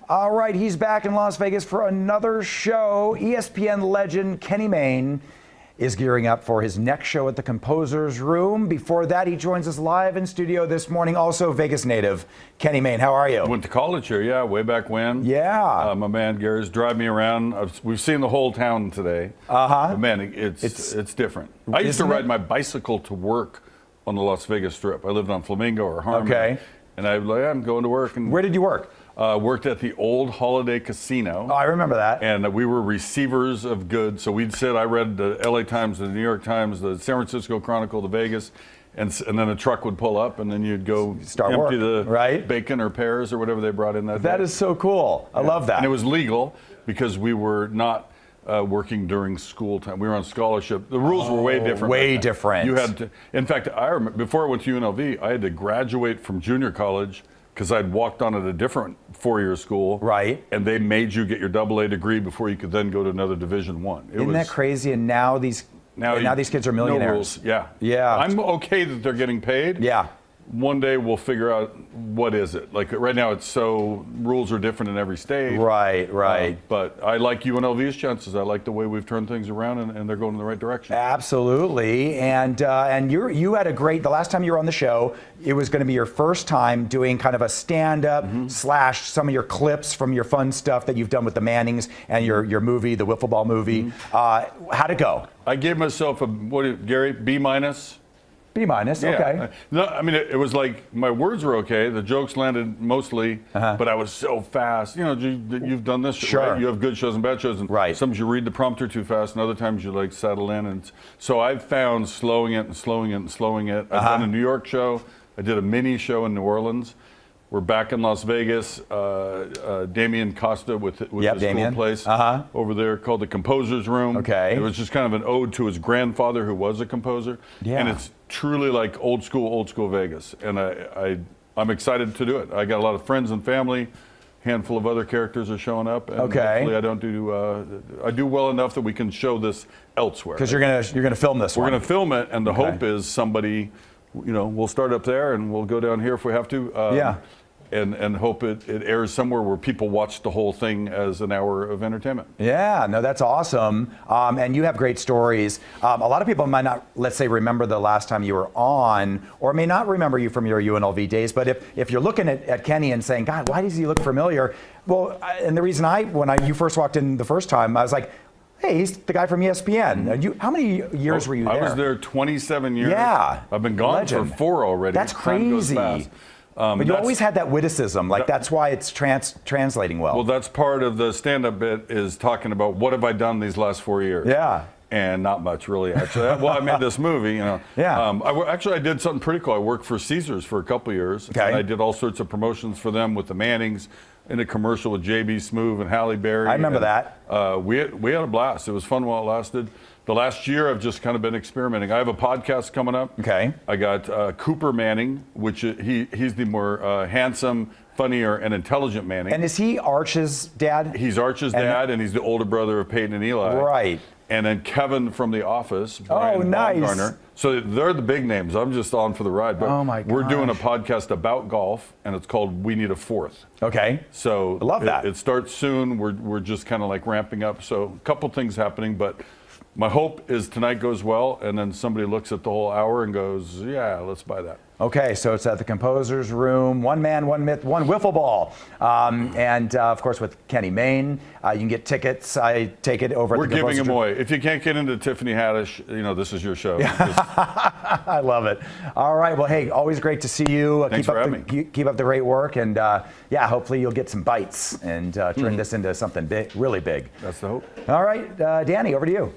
All right, he's back in Las Vegas for another show. ESPN legend Kenny Mayne is gearing up for his next show at the Composer's Room. Before that, he joins us live in studio this morning. Also Vegas native, Kenny Mayne. How are you? Went to college here, yeah, way back when. Yeah. My man Gary's driving me around. We've seen the whole town today. But man, it's different. I used to ride my bicycle to work on the Las Vegas Strip. I lived on Flamingo or Harmon. Okay. And I'm going to work. And where did you work? Worked at the old Holiday Casino. Oh, I remember that. And we were receivers of goods. So we'd sit, I read the LA Times, the New York Times, the San Francisco Chronicle, the Vegas, and then a truck would pull up and then you'd go empty the bacon or pears or whatever they brought in that day. That is so cool. I love that. And it was legal because we were not working during school time. We were on scholarship. The rules were way different. Way different. You had to, in fact, I remember before I went to UNLV, I had to graduate from junior college because I'd walked on at a different four-year school. Right. And they made you get your AA degree before you could then go to another Division I. Isn't that crazy? And now these kids are millionaires. No rules. Yeah. Yeah. I'm okay that they're getting paid. Yeah. One day we'll figure out what is it. Like right now it's so rules are different in every state. Right, right. But I like UNLV's chances. I like the way we've turned things around and they're going in the right direction. Absolutely. And you had a great, the last time you were on the show, it was going to be your first time doing kind of a stand-up slash some of your clips from your fun stuff that you've done with the Mannings and your movie, the Wiffle Ball movie. How'd it go? I gave myself Gary, B-? B-, okay. No, I mean, it was like my words were okay. The jokes landed mostly, but I was so fast. You know, you've done this, sure. Right? You have good shows and bad shows. And sometimes you read the prompter too fast, and other times you like settle in. And so I've found slowing it and slowing it and slowing it. I've done a New York show. I did a mini show in New Orleans. We're back in Las Vegas. Damien Costa with his cool place over there called the Composer's Room. Okay. It was just kind of an ode to his grandfather who was a composer. Yeah. And it's truly like old school Vegas. And I'm excited to do it. I got a lot of friends and family. Handful of other characters are showing up. And hopefully I do well enough that we can show this elsewhere. Because you're gonna film this one. We're gonna film it, and the hope is somebody, we'll start up there and we'll go down here if we have to. And hope it airs somewhere where people watch the whole thing as an hour of entertainment. Yeah, no, that's awesome. And you have great stories. A lot of people might not, let's say, remember the last time you were on, or may not remember you from your UNLV days, but if you're looking at Kenny and saying, God, why does he look familiar? Well, and the reason when you first walked in the first time, I was like, hey, he's the guy from ESPN. And how many years were you there? I was there 27 years. Yeah. I've been gone for 4 already. That's crazy. But you always had that witticism, like that's why it's translating well. Well, that's part of the stand-up bit is talking about what have I done these last 4 years. Yeah. And not much, really, actually. Well, I made this movie, Yeah. I did something pretty cool. I worked for Caesars for a couple of years. Okay. And I did all sorts of promotions for them with the Mannings, in a commercial with J.B. Smoove and Halle Berry. I remember that. We had a blast. It was fun while it lasted. The last year, I've just kind of been experimenting. I have a podcast coming up. Okay. I got Cooper Manning, which he's the more handsome, funnier, and intelligent Manning. And is he Arch's dad? He's Arch's dad, and he's the older brother of Peyton and Eli. Right. And then Kevin from The Office, Brian nice. Baumgartner. So they're the big names. I'm just on for the ride. But we're doing a podcast about golf, and it's called We Need a Fourth. Okay. So I love that. It starts soon. We're just kind of like ramping up. So a couple things happening, but my hope is tonight goes well, and then somebody looks at the whole hour and goes, yeah, let's buy that. Okay, so it's at the Composer's Room, one man, one myth, one wiffle ball. And of course with Kenny Mayne, you can get tickets, I take it, over at the Composer's Room. We're giving them away. If you can't get into Tiffany Haddish, this is your show. I love it. All right, well, hey, always great to see you. Thanks for having me. Keep up the great work, and yeah, hopefully you'll get some bites and turn this into something big, really big. That's the hope. All right, Danny, over to you.